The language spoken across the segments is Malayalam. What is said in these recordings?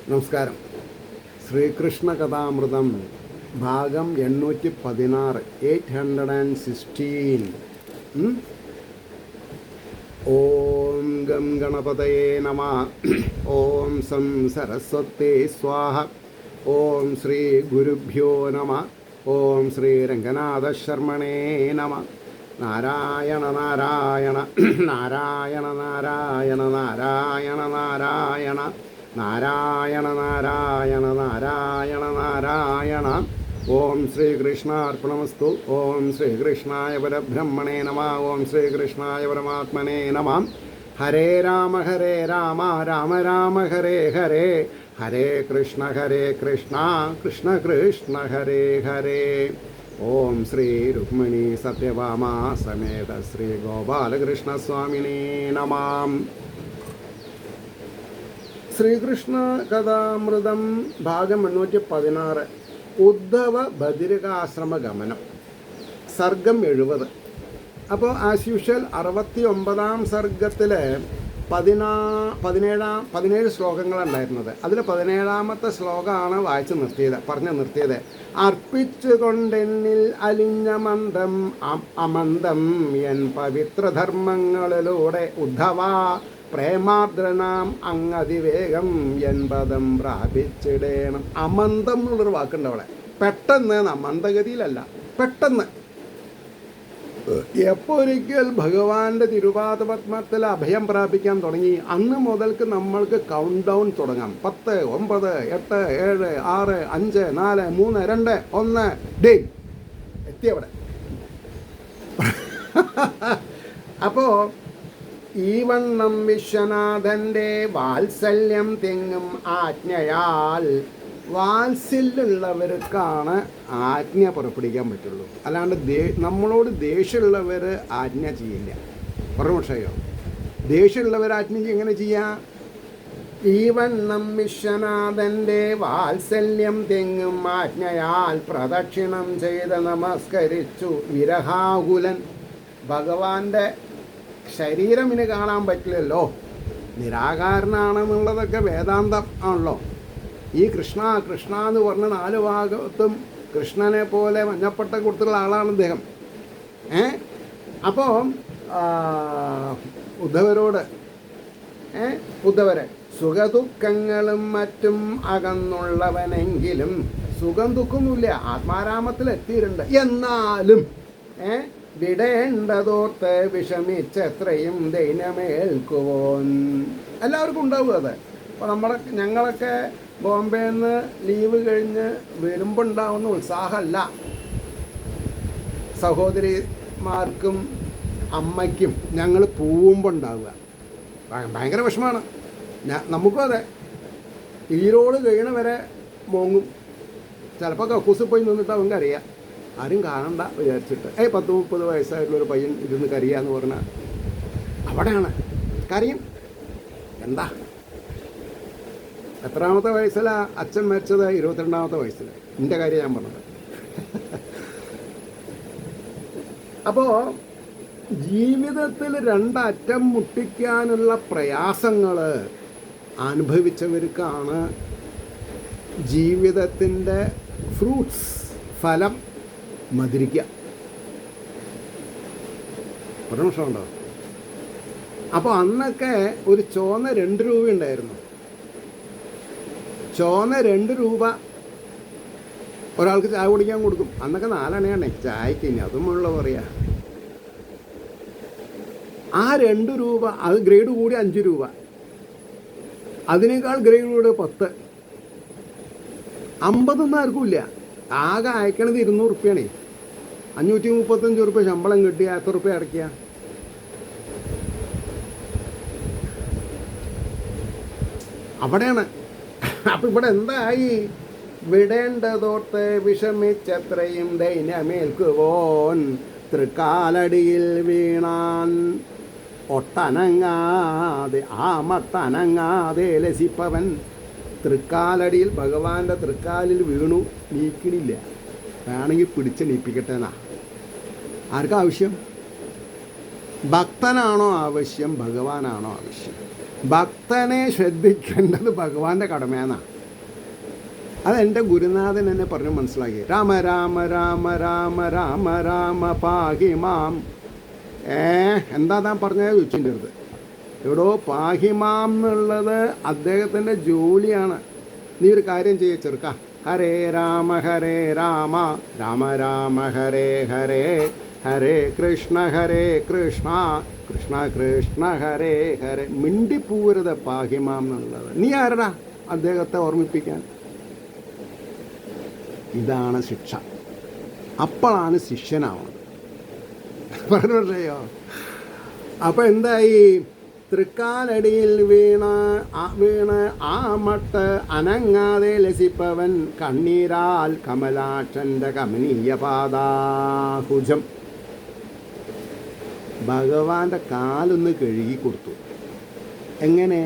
നമസ്കാരം. ശ്രീകൃഷ്ണ കഥാമൃതം ഭാഗം 816 816. ഓം ഗം ഗണപതയേ നമഃ. ഓം സം സരസ്വതേ സ്വാഹ. ഓം ശ്രീ ഗുരുഭ്യോ നമഃ. ഓം ശ്രീ രംഗനാഥ ശർമ്മണേ നമഃ. നാരായണ നാരായണ നാരായണ നാരായണ നാരായണ നാരായണ നാരായണ നാരായണ നാരായണ നാരായണ. ഓം ശ്രീകൃഷ്ണാർപ്പണമസ്തു. ഓം ശ്രീകൃഷ്ണായ പരബ്രഹ്മണേ നമഃ. ഓം ശ്രീകൃഷ്ണായ പരമാത്മനേ നമഃ. ഹരേ രാമ രാമ രാമ ഹരേ ഹരേ. ഹരേ കൃഷ്ണ കൃഷ്ണ കൃഷ്ണ ഹരേ ഹരേ. ഓം ശ്രീ രുക്മിണി സത്യഭാമ സമേത ശ്രീ ഗോപാലകൃഷ്ണസ്വാമിനേ നമഃ. ശ്രീകൃഷ്ണ കഥാമൃതം ഭാഗം 816 ഉദ്ധവ ബദിരകാശ്രമ ഗമനം. സർഗം 70. അപ്പോൾ ആസ് യൂഷ്വൽ 69-ാം സർഗത്തിൽ 17 ശ്ലോകങ്ങളുണ്ടായിരുന്നത്. അതിൽ 17-ാമത്തെ ശ്ലോകമാണ് പറഞ്ഞു നിർത്തിയത്. അർപ്പിച്ചുകൊണ്ടെന്നിൽ അലിഞ്ഞ മന്ദം അമന്ദം എൻ പവിത്രധർമ്മങ്ങളിലൂടെ ഉദ്ധവ പ്രേമാർദ്രനാം അങ്ങതിവേഗം എൻപദം പ്രാപിച്ചിടേണം. അമന്ദം എന്നുള്ളൊരു വാക്കുണ്ട് അവിടെ. പെട്ടെന്ന് മന്ദഗതിയിലല്ല, പെട്ടെന്ന്. എപ്പോഴൊരിക്കൽ ഭഗവാന്റെ തിരുപാദപത്മത്തിൽ അഭയം പ്രാപിക്കാൻ തുടങ്ങി അന്ന് മുതൽക്ക് നമ്മൾക്ക് കൗണ്ട് ഡൗൺ തുടങ്ങാം. 10, 9, 8, 7, 6, 5, 4, 3, 2, 1 ഡേ എത്തിയവിടെ. അപ്പോൾ ഈ വണ്ണം വിശ്വനാഥൻ്റെ വാത്സല്യം തിങ്ങും ആജ്ഞയാൽ, വാത്സല്യമുള്ളവർക്കാണ് ആജ്ഞ പുറപ്പെടുവിക്കാൻ പറ്റുള്ളൂ. അല്ലാണ്ട് നമ്മളോട് ദേഷ്യമുള്ളവർ ആജ്ഞ ചെയ്യില്ല. പറഞ്ഞോ, ദേഷ്യമുള്ളവർ ആജ്ഞ എങ്ങനെ ചെയ്യാം? ഈ വണ്ണം വിശ്വനാഥൻ്റെ വാത്സല്യം തിങ്ങും ആജ്ഞയാൽ പ്രദക്ഷിണം ചെയ്ത് നമസ്കരിച്ചു വിരഹാകുലൻ. ഭഗവാന്റെ ശരീരം ഇനി കാണാൻ പറ്റില്ലല്ലോ, നിരാകാരനാണെന്നുള്ളതൊക്കെ വേദാന്തം ആണല്ലോ. ഈ കൃഷ്ണ എന്ന് പറഞ്ഞ 4 ഭാഗത്തും കൃഷ്ണനെ പോലെ മഞ്ഞപ്പട്ട കൊടുത്തുള്ള ആളാണ് അദ്ദേഹം. അപ്പോൾ ഉദ്ധവരെ സുഖദുഃഖങ്ങളും മറ്റും അകന്നുള്ളവനെങ്കിലും, സുഖം ദുഃഖമൊന്നുമില്ല, ആത്മാരാമത്തിൽ എത്തിയിട്ടുണ്ട്. എന്നാലും വിടേണ്ടതോർത്ത് വിഷമിച്ചെത്രയും ദൈനമേൽക്കുവോൻ. എല്ലാവർക്കും ഉണ്ടാവും അത്. അപ്പോൾ ഞങ്ങളൊക്കെ ബോംബെയിൽ നിന്ന് ലീവ് കഴിഞ്ഞ് വരുമ്പോൾ ഉണ്ടാവുന്ന ഉത്സാഹമല്ല സഹോദരിമാർക്കും അമ്മയ്ക്കും ഞങ്ങൾ പോവുമ്പോൾ ഉണ്ടാവുക. ഭയങ്കര വിഷമമാണ്. നമുക്കും അതെ. ഈരോട് കഴിയണ വരെ മോങ്ങും. ചിലപ്പോൾ കക്കൂസിൽ പോയി നിന്നിട്ട് അവർക്ക് അറിയാം, ആരും കാണണ്ട വിചാരിച്ചിട്ട്. 10-30 വയസ്സായിട്ടുള്ളൊരു പയ്യൻ ഇരുന്ന് കരയാന്ന് പറഞ്ഞാൽ അവിടെയാണ് കരയും. എന്താ, എത്രാമത്തെ വയസ്സിലാണ് അച്ഛൻ മരിച്ചത്? 22-ാമത്തെ വയസ്സിൽ. എൻ്റെ കാര്യം ഞാൻ പറഞ്ഞത്. അപ്പോൾ ജീവിതത്തിൽ 2 അറ്റം മുട്ടിക്കാനുള്ള പ്രയാസങ്ങൾ അനുഭവിച്ചവർക്കാണ് ജീവിതത്തിൻ്റെ ഫ്രൂട്ട്സ്, ഫലം മധുരിക്കുക. പ്രശ്നമുണ്ടോ? അപ്പോൾ അന്നൊക്കെ ഒരു ചോന്ന 2 രൂപ ഉണ്ടായിരുന്നു. ചോന്ന 2 രൂപ ഒരാൾക്ക് ചായ കുടിക്കാൻ കൊടുക്കും. അന്നൊക്കെ 4 അണയാണ് ചായക്ക്. ഇനി അതുമുള്ള പറയാ. ആ 2 രൂപ, അത് ഗ്രേഡ് കൂടി 5 രൂപ, അതിനേക്കാൾ ഗ്രേഡ് കൂടി 10, 50 ആർക്കും ഇല്ല. ആകെ അയക്കണത് 200 റുപ്യാണ്. 535 റുപ്യ ശമ്പളം കിട്ടിയ എത്ര റുപ്യ അടയ്ക്കുക? അവിടെയാണ്. അപ്പം ഇവിടെ എന്തായി? വിടേണ്ടതോർത്ത് വിഷമിച്ചത്രയും ദൈനമേൽക്കുവോൻ തൃക്കാലടിയിൽ വീണാൻ ഒട്ടനങ്ങാതെ മട്ടനങ്ങാതെ ലസിപ്പവൻ. തൃക്കാലടിയിൽ, ഭഗവാന്റെ തൃക്കാലിൽ വീണു, നീക്കണില്ല. വേണമെങ്കിൽ പിടിച്ച് നീപ്പിക്കട്ടെ എന്നാ. ആർക്കാ ആവശ്യം? ഭക്തനാണോ ആവശ്യം, ഭഗവാനാണോ ആവശ്യം? ഭക്തനെ ശ്രദ്ധിക്കേണ്ടത് ഭഗവാന്റെ കടമയെന്നാണ്. അതെൻ്റെ ഗുരുനാഥൻ എന്നെ പറഞ്ഞു മനസ്സിലാക്കി. രാമ രാമ രാമ രാമ രാമ രാമ പാഹിമാം. എന്താ താൻ പറഞ്ഞത് ചോദിച്ചിൻ്റെ അടുത്ത്. എവിടോ പാഹിമാം എന്നുള്ളത് അദ്ദേഹത്തിൻ്റെ ജോലിയാണ്. നീ ഒരു കാര്യം ചെയ്യ ചെറുക്ക. ഹരേ രാമ രാമ രാമ ഹരേ ഹരേ ഹരേ കൃഷ്ണ കൃഷ്ണ കൃഷ്ണ ഹരേ ഹരേ. മിണ്ടിപ്പൂരത് പാഹിമാം എന്നുള്ളത്. നീ ആരടാ അദ്ദേഹത്തെ ഓർമ്മിപ്പിക്കാൻ? ഇതാണ് ശിക്ഷ. അപ്പോഴാണ് ശിഷ്യനാവുന്നത്. പറഞ്ഞല്ലോ. അപ്പം എന്തായി? തൃക്കാലടിയിൽ വീണ് ആ മട്ട് അനങ്ങാതെ ലസിപ്പവൻ കണ്ണീരാൽ കമലാക്ഷൻ്റെ കമനീയ പാദാഹുജം. ഭഗവാന്റെ കാലൊന്ന് കഴുകി കൊടുത്തു. എങ്ങനെ?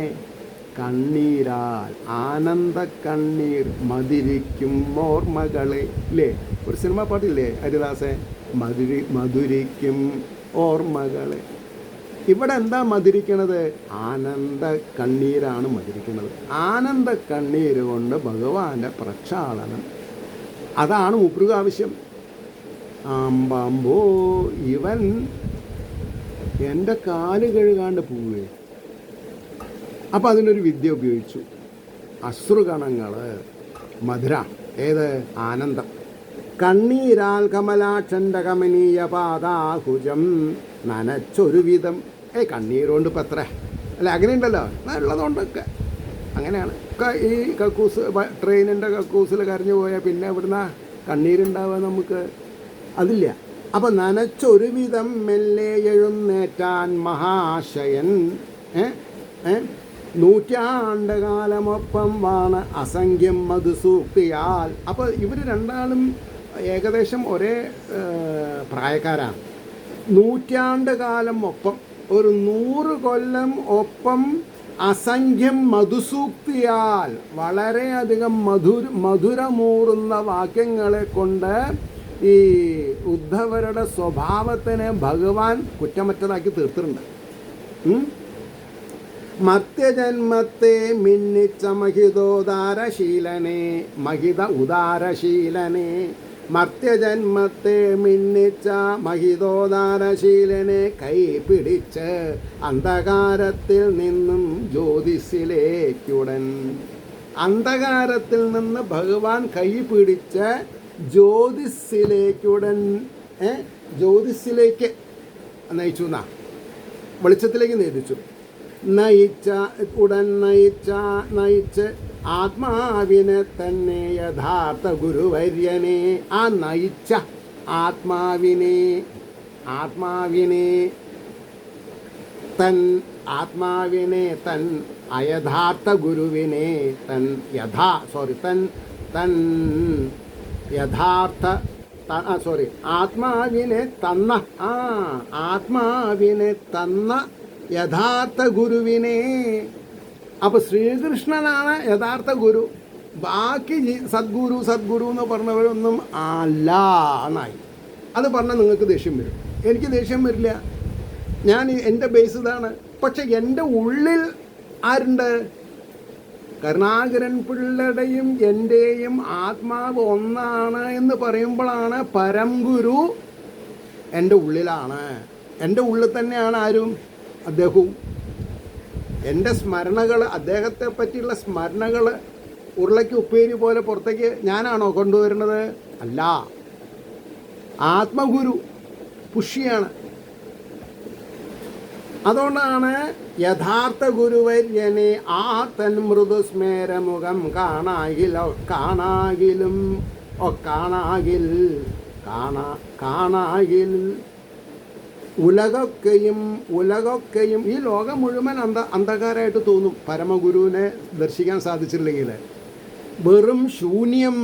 കണ്ണീരാൽ. ആനന്ദ കണ്ണീർ മധുരിക്കും ഓർമ്മകളെ. ഇല്ലേ, ഒരു സിനിമ പാട്ടില്ലേ ഹരിദാസേ? മധുരിക്കും ഓർമ്മകളെ. ഇവിടെ എന്താ മധുരിക്കണത്? ആനന്ദ കണ്ണീരാണ് മധുരിക്കുന്നത്. ആനന്ദ കണ്ണീര് കൊണ്ട് ഭഗവാന്റെ പ്രക്ഷാളനം. അതാണ് മൂപ്പർക്ക് ആവശ്യം. ആമ്പാമ്പോ ഇവൻ എൻ്റെ കാല് കഴുകാണ്ട് പോവേ. അപ്പം അതിനൊരു വിദ്യ ഉപയോഗിച്ചു. അശ്രുകണങ്ങൾ മധുര. ഏത്? ആനന്ദം. കണ്ണീരാൽ കമലാക്ഷൻ്റെ കമനീയ പാദാഹുജം നനച്ചൊരു വിധം. കണ്ണീരുകൊണ്ട് ഇപ്പം എത്ര അല്ല, അങ്ങനെയുണ്ടല്ലോ ഉള്ളതുകൊണ്ടൊക്കെ അങ്ങനെയാണ്. ഈ കക്കൂസ്, ട്രെയിനിൻ്റെ കക്കൂസിൽ കരഞ്ഞു പോയാൽ പിന്നെ ഇവിടുന്ന് കണ്ണീരുണ്ടാവുക നമുക്ക്? അതില്ല. അപ്പം നനച്ചൊരു വിധം മെല്ലെ എഴുന്നേറ്റാൻ മഹാശയൻ. 100 കാലമൊപ്പം വാണ് അസംഖ്യം മധുസൂക്തിയാൽ. അപ്പോൾ ഇവർ രണ്ടാളും ഏകദേശം ഒരേ പ്രായക്കാരാണ്. 100 കാലം ഒപ്പം, ഒരു 100 കൊല്ലം ഒപ്പം അസംഖ്യം മധുസൂക്തിയാൽ, വളരെയധികം മധുരമൂറുന്ന വാക്യങ്ങളെ കൊണ്ട് ഈ ഉദ്ധവരുടെ സ്വഭാവത്തിനെ ഭഗവാൻ കുറ്റമറ്റതാക്കി തീർത്തിട്ടുണ്ട്. മർത്യജന്മത്തെ മിന്നിച്ച മഹിതോദാരശീലനെ, മഹിത ഉദാരശീലനെ. മർത്യജന്മത്തെ മിന്നിച്ച മഹിതോദാരശീലനെ കൈപിടിച്ച് അന്ധകാരത്തിൽ നിന്നും ജ്യോതിസിലേക്കുടൻ. അന്ധകാരത്തിൽ നിന്ന് ഭഗവാൻ കൈ പിടിച്ച് ജ്യോതിസിലേക്കുടൻ, ജ്യോതിസിലേക്ക് നയിച്ചു എന്നാ, വെളിച്ചത്തിലേക്ക് നയിച്ചു. നയിച്ച് ആത്മാവിനെ തന്നെ യഥാർത്ഥ ഗുരുവര്യനെ. ആ നയിച്ച ആത്മാവിനെ തൻ അയഥാർത്ഥ ഗുരുവിനെ ആത്മാവിനെ തന്ന യഥാർത്ഥ ഗുരുവിനെ. അപ്പോൾ ശ്രീകൃഷ്ണനാണ് യഥാർത്ഥ ഗുരു. ബാക്കി സദ്ഗുരു എന്ന് പറഞ്ഞവരൊന്നും അല്ല എന്നായി. അത് പറഞ്ഞാൽ നിങ്ങൾക്ക് ദേഷ്യം വരും. എനിക്ക് ദേഷ്യം വരില്ല. എൻ്റെ ബേസ് ഇതാണ്. പക്ഷെ എൻ്റെ ഉള്ളിൽ ആരുണ്ട്? കരുണാകരൻ പിള്ളയുടെയും എൻ്റെയും ആത്മാവ് ഒന്നാണ് എന്ന് പറയുമ്പോഴാണ് പരംഗുരു എൻ്റെ ഉള്ളിലാണ്. എൻ്റെ ഉള്ളിൽ തന്നെയാണ് ആരും? അദ്ദേഹവും. എൻ്റെ സ്മരണകൾ, അദ്ദേഹത്തെ പറ്റിയുള്ള സ്മരണകൾ ഉരുളയ്ക്ക് ഉപ്പേരി പോലെ പുറത്തേക്ക് ഞാനാണോ കൊണ്ടുവരുന്നത്? അല്ല, ആത്മഗുരു പുഷിയാണ്. അതുകൊണ്ടാണ് യഥാർത്ഥ ഗുരുവര്യനെ ആ തൻ മൃദുസ്മേരമുഖം കാണാകിൽ ഉലകൊക്കെയും ഈ ലോകം മുഴുവൻ അന്ധകാരമായിട്ട് തോന്നും പരമഗുരുവിനെ ദർശിക്കാൻ സാധിച്ചില്ലെങ്കിൽ. വെറും ശൂന്യം.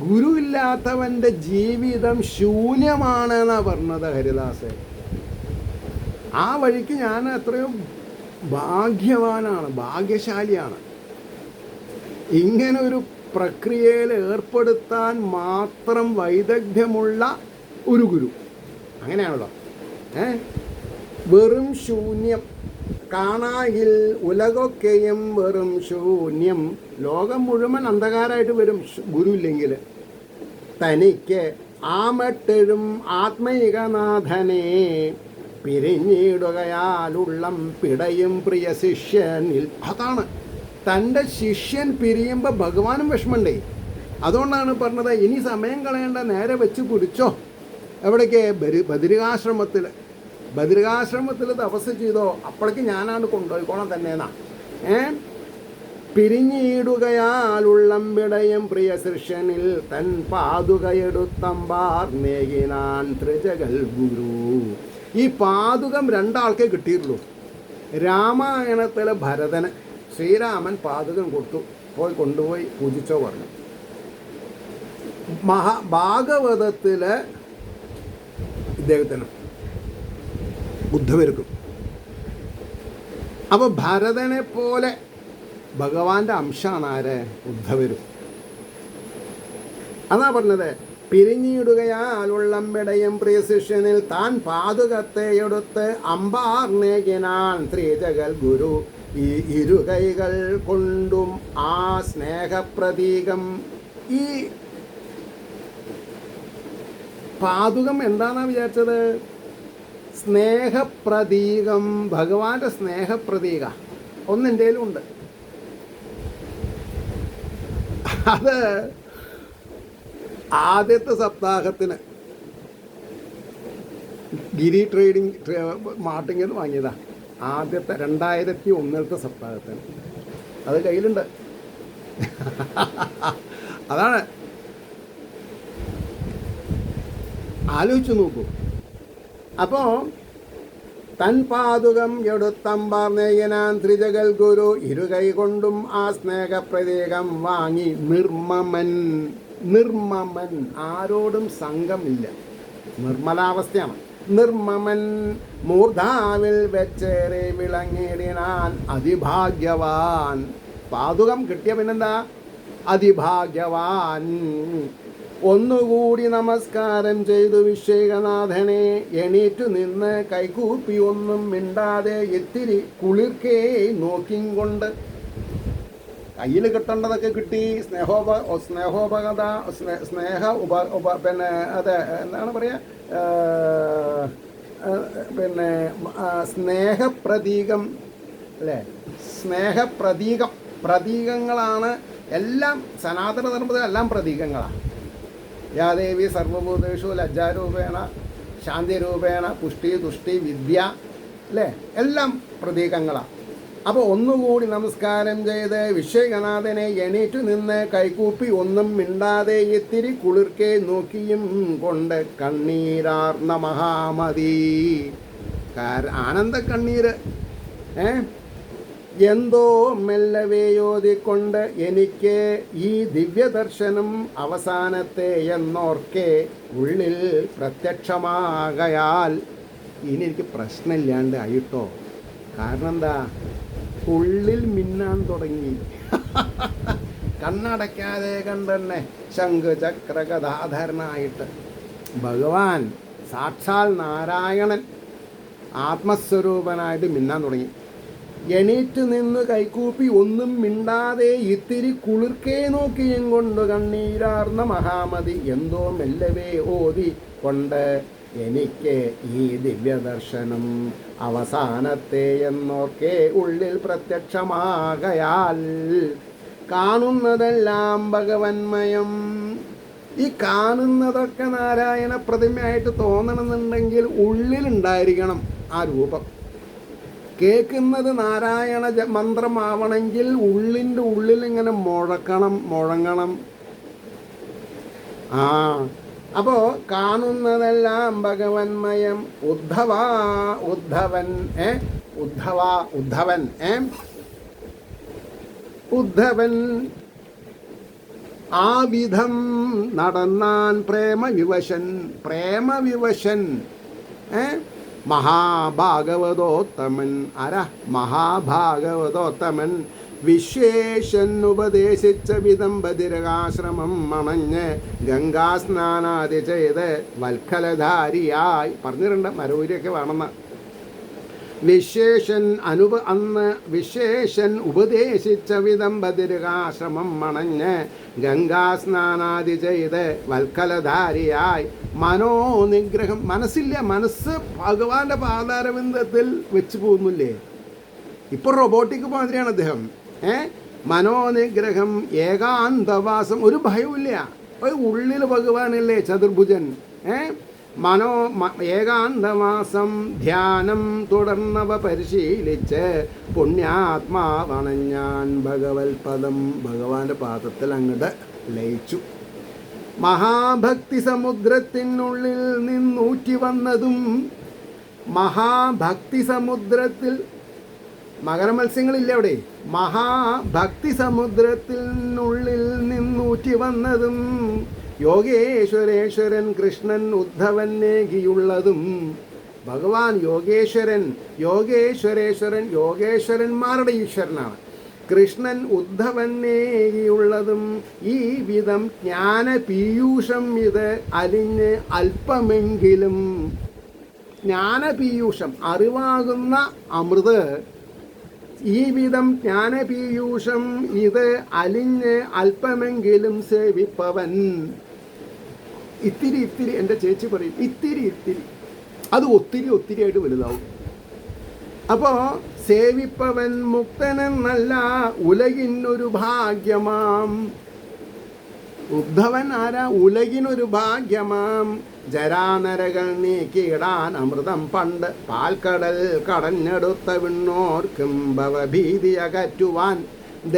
ഗുരുവില്ലാത്തവൻ്റെ ജീവിതം ശൂന്യമാണ് എന്നാണ് പറഞ്ഞത് ഹരിദാസ്. ആ വഴിക്ക് ഞാൻ എത്രയോ ഭാഗ്യശാലിയാണ്. ഇങ്ങനൊരു പ്രക്രിയയിൽ ഏർപ്പെടുത്താൻ മാത്രം വൈദഗ്ധ്യമുള്ള ഒരു ഗുരു. അങ്ങനെയാണല്ലോ. വെറും ശൂന്യം. കാണായിൽ ഉലകൊക്കെയും വെറും ശൂന്യം. ലോകം മുഴുവൻ അന്ധകാരമായിട്ട് വരും ഗുരു ഇല്ലെങ്കിൽ. തനിക്ക് ആമട്ടെഴും ആത്മൈകനാഥനെ പിരിഞ്ഞിടുകയാലുള്ളം പിടയും പ്രിയ ശിഷ്യനിൽ. അതാണ് തൻ്റെ ശിഷ്യൻ പിരിയുമ്പോൾ ഭഗവാനും വിഷമണ്ടേ. അതുകൊണ്ടാണ് പറഞ്ഞത്, ഇനി സമയം കളയേണ്ട, നേരെ വെച്ച് പിടിച്ചോ. എവിടേക്ക്? ബദരികാശ്രമത്തിൽ തപസ് ചെയ്തോ, അപ്പോഴേക്ക് ഞാനാണ് കൊണ്ടുപോയിക്കോണം തന്നെയെന്നാ. പിരിഞ്ഞിടുകയാലുള്ളം പിടയും പ്രിയ ശിഷ്യനിൽ തൻ പാതുകയെടുത്തമ്പാർ നേകിനാൻ ത്രിജഗൽ ഗുരു. ഈ പാതുകം രണ്ടാൾക്കേ കിട്ടിയിട്ടുള്ളൂ. രാമായണത്തിലെ ഭരതന് ശ്രീരാമൻ പാതുകം കൊടുത്തു, കൊണ്ടുപോയി പൂജിച്ചോ പറഞ്ഞു. ഭാഗവതത്തിലെ ഇദ്ദേഹത്തിന് ബുദ്ധവർക്കും. അപ്പോൾ ഭരതനെ പോലെ ഭഗവാന്റെ അംശമാണ് ആര്? ഉദ്ധവരും. അതാ പറഞ്ഞത്, പിരിഞ്ഞിടുകയാലുള്ളം പിടയും പ്രിയ ശിഷ്യനിൽ താൻ പാതുകത്തെ എടുത്ത് അമ്പാർനേകിനാൻ ത്രിജഗൽ ഗുരു. ഈ ഇരുകൈകൾ കൊണ്ടും ആ സ്നേഹപ്രതീകം. ഈ പാതുകം എന്താണെന്നാണ് വിചാരിച്ചത്? സ്നേഹപ്രതീകം, ഭഗവാന്റെ സ്നേഹപ്രതീക ഒന്നെൻ്റെ ഉണ്ട്. അത് ആദ്യത്തെ സപ്താഹത്തിന് ഗിരി മാർട്ടിങ്ങിൽ നിന്ന് വാങ്ങിയതാ. ആദ്യത്തെ 2001 സപ്താഹത്തിന് അത് കയ്യിലുണ്ട്. അതാണ്, ആലോചിച്ചു നോക്കൂ. അപ്പോൾ തൻ പാതുകം എടുത്തമ്പാർ നെയ്യനാൻ ത്രിജഗൽ ഗുരു. ഇരുകൈ കൊണ്ടും ആ സ്നേഹപ്രതീകം വാങ്ങി നിർമ്മമൻ, ആരോടും സംഘമില്ല, നിർമ്മലാവസ്ഥയാണ്. നിർമ്മമൻ മൂർധാവിൽ വെച്ചേറെ വിളങ്ങിടിനാൻ അതിഭാഗ്യവാൻ. പാതുകം കിട്ടിയ പിന്നെന്താ? അതിഭാഗ്യവാൻ. ഒന്നുകൂടി നമസ്കാരം ചെയ്തു വിശ്വേകനാഥനെ എണീറ്റു നിന്ന് കൈകൂപ്പി ഒന്നും മിണ്ടാതെ ഇത്തിരി കുളിർക്കേ നോക്കിക്കൊണ്ട്. കയ്യിൽ കിട്ടേണ്ടതൊക്കെ കിട്ടി. പിന്നെ അതെ എന്താണ് പറയുക, പിന്നെ സ്നേഹപ്രതീകം അല്ലേ? പ്രതീകങ്ങളാണ് എല്ലാം. സനാതന ധർമ്മത്തിലെല്ലാം പ്രതീകങ്ങളാണ്. യാദേവി സർവഭൂതേഷു ലജ്ജാരൂപേണ ശാന്തിരൂപേണ പുഷ്ടി തുഷ്ടി വിദ്യ അല്ലേ? എല്ലാം പ്രതീകങ്ങളാണ്. അപ്പോൾ ഒന്നുകൂടി നമസ്കാരം ചെയ്ത് വിശ്വനാഥനെ എണീറ്റു നിന്ന് കൈകൂപ്പി ഒന്നും മിണ്ടാതെ ഇത്തിരി കുളിർക്കെ നോക്കിയും കൊണ്ട് കണ്ണീരാർന്ന മഹാമതി. ആനന്ദ കണ്ണീര്. എന്തോ മെല്ലവേയോതിക്കൊണ്ട് എനിക്ക് ഈ ദിവ്യദർശനം അവസാനത്തെ എന്നോർക്കെ ഉള്ളിൽ പ്രത്യക്ഷമാകയാൽ ഇനി എനിക്ക് പ്രശ്നമില്ലാണ്ട് ആയിട്ടോ. കാരണം എന്താ? ഉള്ളിൽ മിന്നാൻ തുടങ്ങി. കണ്ണടയ്ക്കാതെ കണ്ടെന്നെ ശംഖ് ചക്ര ഗദാധരനായിട്ട് ഭഗവാൻ സാക്ഷാൽ നാരായണൻ ആത്മസ്വരൂപനായിട്ട് മിന്നാൻ തുടങ്ങി. എണീറ്റ് നിന്ന് കൈകൂപ്പി ഒന്നും മിണ്ടാതെ ഇത്തിരി കുളിർക്കേ നോക്കിയും കൊണ്ട് കണ്ണീരാർന്ന മഹാമതി. എന്തോ മെല്ലവേ ഓതി കൊണ്ട് എനിക്ക് ഈ ദിവ്യദർശനം അവസാനത്തെ എന്നോർക്കെ ഉള്ളിൽ പ്രത്യക്ഷമാകയാൽ കാണുന്നതെല്ലാം ഭഗവന്മയം. ഈ കാണുന്നതൊക്കെ നാരായണ പ്രതിമയായിട്ട് തോന്നണമെന്നുണ്ടെങ്കിൽ ഉള്ളിലുണ്ടായിരിക്കണം ആ രൂപം. കേൾക്കുന്നത് നാരായണ മന്ത്രമാവണമെങ്കിൽ ഉള്ളിൻ്റെ ഉള്ളിലിങ്ങനെ മുഴങ്ങണം. അപ്പോൾ കാണുന്നതെല്ലാം ഭഗവന്മയം. ഉദ്ധവൻ ആ വിധം നടന്നാൻ പ്രേമവിവശൻ. മഹാഭാഗവതോത്തമൻ. ആരാ? മഹാഭാഗവതോത്തമൻ വിശ്വേശൻ ഉപദേശിച്ച വിധം ബദിരകാശ്രമം മണഞ്ഞ് ഗംഗാസ്നാനാദി ചെയ്ത് വൽക്കലധാരിയായി. പറഞ്ഞിട്ടുണ്ട് മരൂരിയൊക്കെ വേണമെന്ന്. വിശേഷൻ അന്ന് വിശേഷൻ ഉപദേശിച്ച വിധം ബദിരകാശ്രമം മണഞ്ഞ് ഗംഗാസ്നാനാദി ചെയ്ത് വൽക്കലധാരിയായി മനോനിഗ്രഹം, മനസ്സ് ഭഗവാന്റെ പാതാരബിന്ദത്തിൽ വെച്ച് പോകുന്നില്ലേ? ഇപ്പോൾ റോബോട്ടിക് മാതിരിയാണ് അദ്ദേഹം. മനോനിഗ്രഹം, ഏകാന്തവാസം, ഒരു ഭയവുമില്ല. ഉള്ളിൽ ഭഗവാനല്ലേ ചതുർഭുജൻ. ഏകാന്തവാസം ധ്യാനം തുടർന്നവ പരിശീലിച്ച് പുണ്യാത്മാവണഞ്ഞാൻ ഭഗവത്പദം, ഭഗവാന്റെ പാദത്തിൽ അങ്ങോട്ട് ലയിച്ചു. മഹാഭക്തി സമുദ്രത്തിനുള്ളിൽ നിന്നൂറ്റി വന്നതും, മഹാഭക്തി സമുദ്രത്തിൽ മകരമത്സ്യങ്ങളില്ല അവിടെ, മഹാഭക്തി സമുദ്രത്തിനുള്ളിൽ നിന്നൂറ്റി വന്നതും യോഗേശ്വരേശ്വരൻ കൃഷ്ണൻ ഉദ്ധവന്നേകിയുള്ളതും. ഭഗവാൻ യോഗേശ്വരന്മാരുടെ ഈശ്വരനാണ്. കൃഷ്ണൻ ഉദ്ധവന്നേകിയുള്ളതും ഈ വിധം ജ്ഞാനപീയൂഷം ഇത് അലിഞ്ഞ് അല്പമെങ്കിലും, ജ്ഞാനപീയൂഷം അറിവാകുന്ന അമൃത്, ഈ വിധം ജ്ഞാനപീയൂഷം ഇത് അലിഞ്ഞ് അല്പമെങ്കിലും സേവിപ്പവൻ. ഇത്തിരി എൻ്റെ ചേച്ചി പറയും, ഇത്തിരി അത് ഒത്തിരി ആയിട്ട് വലുതാവും. അപ്പോൾ സേവിപ്പവൻ മുക്തനെന്നല്ല ഉലകിനൊരു ഭാഗ്യമാം. ഉദ്ധവൻ ആരാ? ഉലകിനൊരു ഭാഗ്യമാം. ജരാനരകൾ നീക്കിയിടാൻ അമൃതം പണ്ട് പാൽക്കടൽ കടഞ്ഞെടുത്ത വിണ്ണോർക്കും ഭവഭീതി അകറ്റുവാൻ,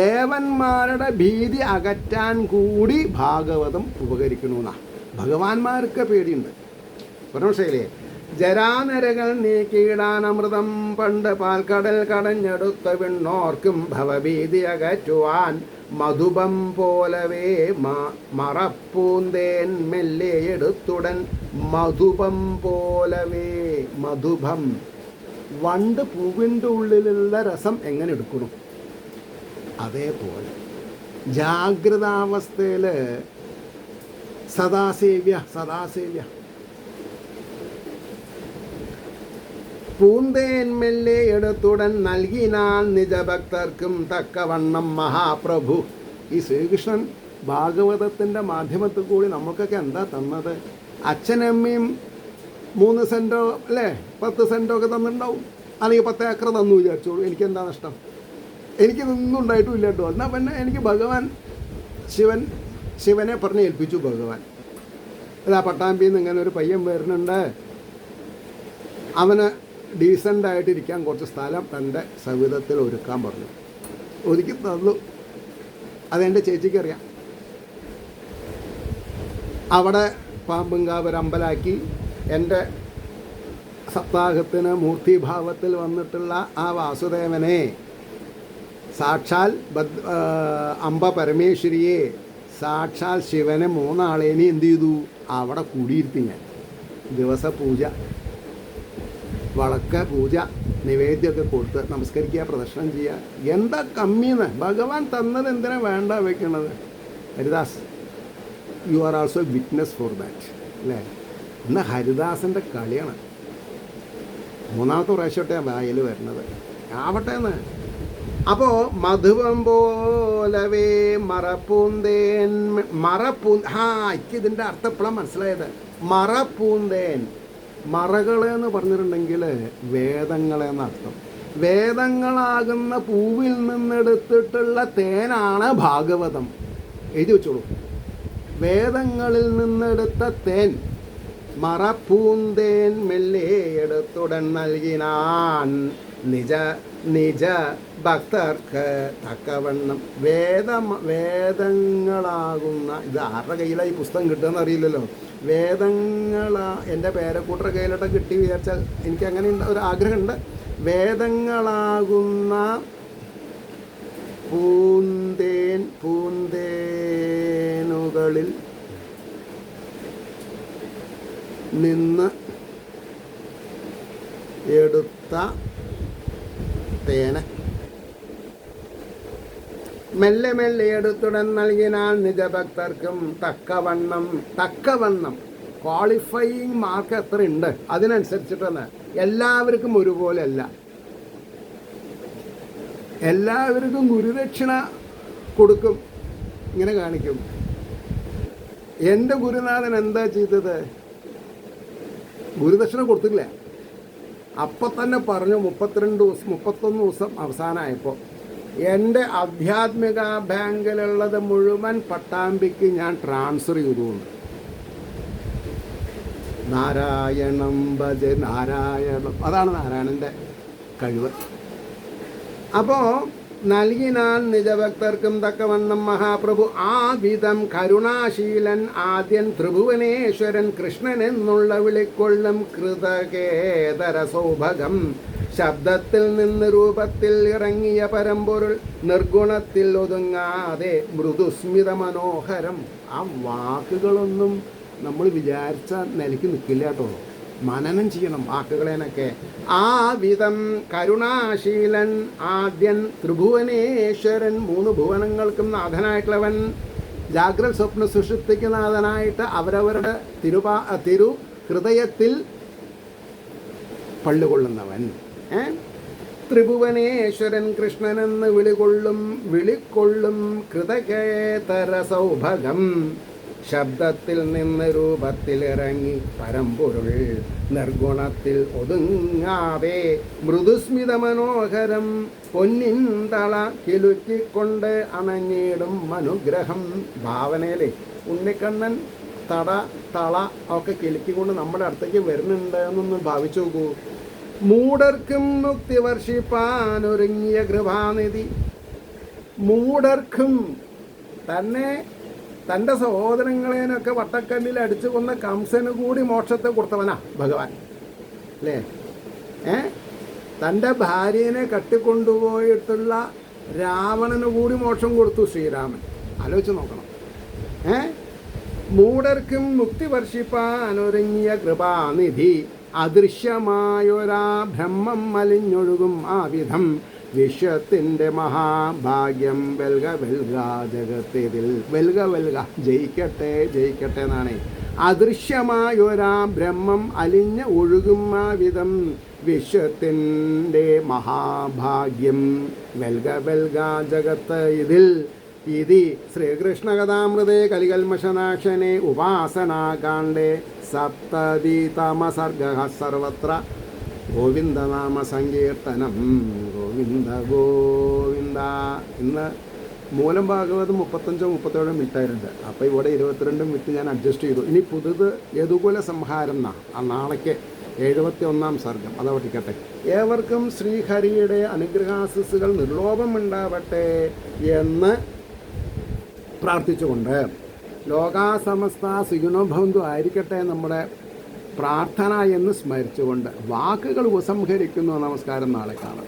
ദേവന്മാരുടെ ഭീതി അകറ്റാൻ കൂടി ഭാഗവതം ഉപകരിക്കണമെന്നാ. ഭഗവാന്മാർക്ക് പേടിയുണ്ട്. പരമശൈലേ ജരാനരകൾ നീക്കിയിടാൻ അമൃതം പണ്ട് പാൽക്കടൽ കടഞ്ഞെടുത്ത വിണ്ണോർക്കും ഭവഭീതി അകറ്റുവാൻ, മധുപം പോലവേ മറപ്പൂന്തേൻ മെല്ലെ എടുത്തുടൻ. മധുപം പോലവേ, മധുപം വണ്ട് പൂവിൻ്റെ ഉള്ളിലുള്ള രസം എങ്ങനെ എടുക്കണം, അതേപോലെ ജാഗ്രതാവസ്ഥയിൽ സദാസേവ്യ പൂന്തേൻ മെല്ലെ എടുത്തുടൻ നൽകിനാൻ നിജഭക്തർക്കും തക്കവണ്ണം മഹാപ്രഭു. ഈ ശ്രീകൃഷ്ണൻ ഭാഗവതത്തിൻ്റെ മാധ്യമത്തിൽ കൂടി നമുക്കൊക്കെ എന്താ തന്നത്? അച്ഛനമ്മയും 3 സെൻറ്റോ അല്ലേ 10 സെൻറ്റോ ഒക്കെ തന്നിട്ടുണ്ടാവും, അല്ലെങ്കിൽ 10 ഏക്കർ തന്നു വിചാരിച്ചോളൂ. എനിക്കെന്താ നഷ്ടം? എനിക്കിതൊന്നും ഉണ്ടായിട്ടും ഇല്ല കേട്ടോ. എന്നാൽ പിന്നെ എനിക്ക് ഭഗവാൻ ശിവനെ പറഞ്ഞ് ഏൽപ്പിച്ചു. ഭഗവാൻ അതാ പട്ടാമ്പിയിൽ നിന്ന് ഇങ്ങനെ ഒരു പയ്യൻ വരുന്നുണ്ട്, അവന് ഡീസൻ്റായിട്ടിരിക്കാൻ കുറച്ച് സ്ഥലം തൻ്റെ സവിധത്തിൽ ഒരുക്കാൻ പറഞ്ഞു. ഒതുക്കി തന്നു. അതെൻ്റെ ചേച്ചിക്കറിയാം. അവിടെ പാമ്പുംകാവ് ഒരു അമ്പലാക്കി എൻ്റെ സപ്താഹത്തിന് മൂർത്തിഭാവത്തിൽ വന്നിട്ടുള്ള ആ വാസുദേവനെ, സാക്ഷാൽ അംബ പരമേശ്വരിയെ, സാക്ഷാൽ ശിവനെ 3 ആളേനെ എന്ത് ചെയ്തു? അവിടെ കൂടിയിരുത്തി ഞാൻ. ദിവസപൂജ, വളക്ക പൂജ, നിവേദ്യമൊക്കെ കൊടുത്ത് നമസ്കരിക്കുക, പ്രദർശനം ചെയ്യുക. എന്താ കമ്മിന്ന്? ഭഗവാൻ തന്നത് എന്തിനാ വേണ്ട വയ്ക്കണത്? Haridas, you are also witness for that അല്ലേ? ഇന്ന് ഹരിദാസിൻ്റെ കളിയാണ്. 3ാമത്തെ പ്രാവശ്യമായിട്ടാണ് വായിൽ വരുന്നത്. ആവട്ടെ എന്ന്. അപ്പോൾ മധുവം പോലവേ മറപ്പൂന്തേൻ, ഇതിൻ്റെ അർത്ഥം എപ്പോഴാണ് മനസ്സിലായത്? മറപ്പൂന്തേൻ, മറകളെന്ന് പറഞ്ഞിട്ടുണ്ടെങ്കിൽ വേദങ്ങളെന്നർത്ഥം. വേദങ്ങളാകുന്ന പൂവിൽ നിന്നെടുത്തിട്ടുള്ള തേനാണ് ഭാഗവതം. എഴുതി വെച്ചോളൂ. വേദങ്ങളിൽ നിന്നെടുത്ത തേൻ. മറപ്പൂന്തേൻ മെല്ലെ എടുത്തുടൻ നൽകിനാൻ നിജ ഭക്തർക്ക് തക്കവണ്ണം. വേദങ്ങളാകുന്ന, ഇത് ആരുടെ കയ്യിലായി പുസ്തകം കിട്ടുമെന്ന് അറിയില്ലല്ലോ. എൻ്റെ പേരക്കൂട്ടരുടെ കയ്യിലോട്ട് കിട്ടി വിചാരിച്ചാൽ എനിക്കങ്ങനെ ഒരു ആഗ്രഹമുണ്ട്. വേദങ്ങളാകുന്ന പൂന്തേനുകളിൽ നിന്ന് എടുത്ത തേന മെല്ലെ എടുത്തുടൻ നൽകിനാൽ നിജഭക്തർക്കും തക്കവണ്ണം ക്വാളിഫയിങ് മാർക്ക് എത്ര ഉണ്ട് അതിനനുസരിച്ചിട്ടാണ്. എല്ലാവർക്കും ഒരുപോലെ അല്ല. എല്ലാവർക്കും ഗുരുദക്ഷിണ കൊടുക്കും, ഇങ്ങനെ കാണിക്കും. എൻ്റെ ഗുരുനാഥൻ എന്താ ചെയ്തത്? ഗുരുദക്ഷിണ കൊടുത്തില്ല. അപ്പം തന്നെ പറഞ്ഞു 31 ദിവസം അവസാനമായപ്പോൾ എൻ്റെ ആധ്യാത്മിക ബാങ്കിലുള്ളത് മുഴുവൻ പട്ടാമ്പിക്ക് ഞാൻ ട്രാൻസ്ഫർ ചെയ്തു. നാരായണം ഭജ നാരായണം, അതാണ് നാരായണൻ്റെ കഴിവ്. അപ്പോൾ നൽകിനാൻ നിജഭക്തർക്കും തക്കവണ്ണം മഹാപ്രഭു ആവിധം കരുണാശീലൻ ആദ്യൻ ത്രിഭുവനേശ്വരൻ കൃഷ്ണൻ എന്നുള്ള വിളിക്കൊള്ളും കൃതകേതര സൗഭഗം. ശബ്ദത്തിൽ നിന്ന് രൂപത്തിൽ ഇറങ്ങിയ പരമ്പൊരുൾ നിർഗുണത്തിൽ ഒതുങ്ങാതെ മൃദുസ്മിത മനോഹരം. ആ വാക്കുകളൊന്നും നമ്മൾ വിചാരിച്ച നിലയ്ക്ക് നിൽക്കില്ല കേട്ടോ. മനനം ചെയ്യണം വാക്കുകളേനൊക്കെ. ആ വിധം കരുണാശീലൻ ആദ്യൻ ത്രിഭുവനേശ്വരൻ, 3 ഭുവനങ്ങൾക്കും നാഥനായിട്ടുള്ളവൻ, ജാഗ്രത സ്വപ്ന സുഷുപ്തിക്ക് നാഥനായിട്ട് അവരവരുടെ തിരു ഹൃദയത്തിൽ പള്ളുകൊള്ളുന്നവൻ. ത്രിഭുവനേശ്വരൻ കൃഷ്ണനെന്ന് വിളിക്കൊള്ളും കൃതകേതര സൗഭഗം. ശബ്ദത്തിൽ നിന്ന് രൂപത്തിൽ ഇറങ്ങി പരമ്പൊരുൾ നിർഗുണത്തിൽ ഒതുങ്ങാതെ മൃദുസ്മിത മനോഹരം. പൊന്നിൻ തള കിലുക്കിക്കൊണ്ട് അണഞ്ഞിടും അനുഗ്രഹം. ഭാവനയിലെ ഉണ്ണിക്കണ്ണൻ തള ഒക്കെ കിലുക്കിക്കൊണ്ട് നമ്മുടെ അടുത്തേക്ക് വരുന്നുണ്ട് എന്നൊന്ന് ഭാവിച്ചു നോക്കൂ. മൂഢർക്കും മുക്തി വർഷിപ്പാൻ ഒരുങ്ങിയ കൃപാനിധി. മൂഢർക്കും തന്നെ തൻ്റെ സഹോദരങ്ങളേനൊക്കെ വട്ടക്കല്ലിൽ അടിച്ചു കൊന്ന കംസന് കൂടി മോക്ഷത്തെ കൊടുത്തവനാ ഭഗവാൻ, അല്ലേ? തൻ്റെ ഭാര്യനെ കട്ടിക്കൊണ്ടുപോയിട്ടുള്ള രാവണന് കൂടി മോക്ഷം കൊടുത്തു ശ്രീരാമൻ. ആലോചിച്ച് നോക്കണം. മൂഢർക്കും മുക്തി വർഷിപ്പാനൊരുങ്ങിയ കൃപാനിധി. അദൃശ്യമായൊരാ ബ്രഹ്മം മലിഞ്ഞൊഴുകും ആ വിധം. വിശ്വത്തിൻ്റെ മഹാഭാഗ്യം വെൽക വെൽക ജഗത്തിതിൽ. വെൽക ജയിക്കട്ടെ ജയിക്കട്ടെ എന്നാണ്. അദൃശ്യമായൊരാ ബ്രഹ്മം അലിഞ്ഞ് ഒഴുകും ആ വിധം. വിശ്വത്തിൻ്റെ മഹാഭാഗ്യം വെൽക ജഗത്ത് ഇതിൽ. ഇതി ശ്രീകൃഷ്ണകഥാമൃതേ കലികൽമശനാക്ഷനെ ഉപാസനാകാണ്ഡേ സപ്തതിതമസർഗ സർവത്ര ഗോവിന്ദനാമ സങ്കീർത്തനം. ഗോവിന്ദ ഗോവിന്ദ. ഇന്ന് മൂലം ഭാഗവതം 35-37 മിനിറ്റായിട്ടുണ്ട്. അപ്പോൾ ഇവിടെ 22 മിനിറ്റ് ഞാൻ അഡ്ജസ്റ്റ് ചെയ്തു. ഇനി പുതുത് യദുകുല സംഹാരം നാളേക്ക് 71-ാം സർഗം, അതോട്ടിക്കട്ടെ. ഏവർക്കും ശ്രീഹരിയുടെ അനുഗ്രഹാശിസ്സുകൾ നിർലോഭം ഉണ്ടാവട്ടെ എന്ന് പ്രാർത്ഥിച്ചുകൊണ്ട് ലോകാസമസ്ത സുഖിനോഭവന്തു ആയിരിക്കട്ടെ നമ്മുടെ പ്രാർത്ഥന എന്ന് സ്മരിച്ചുകൊണ്ട് വാക്കുകൾ ഉപസംഹരിക്കുന്നു. നമസ്കാരം. നാളെ കാണാം.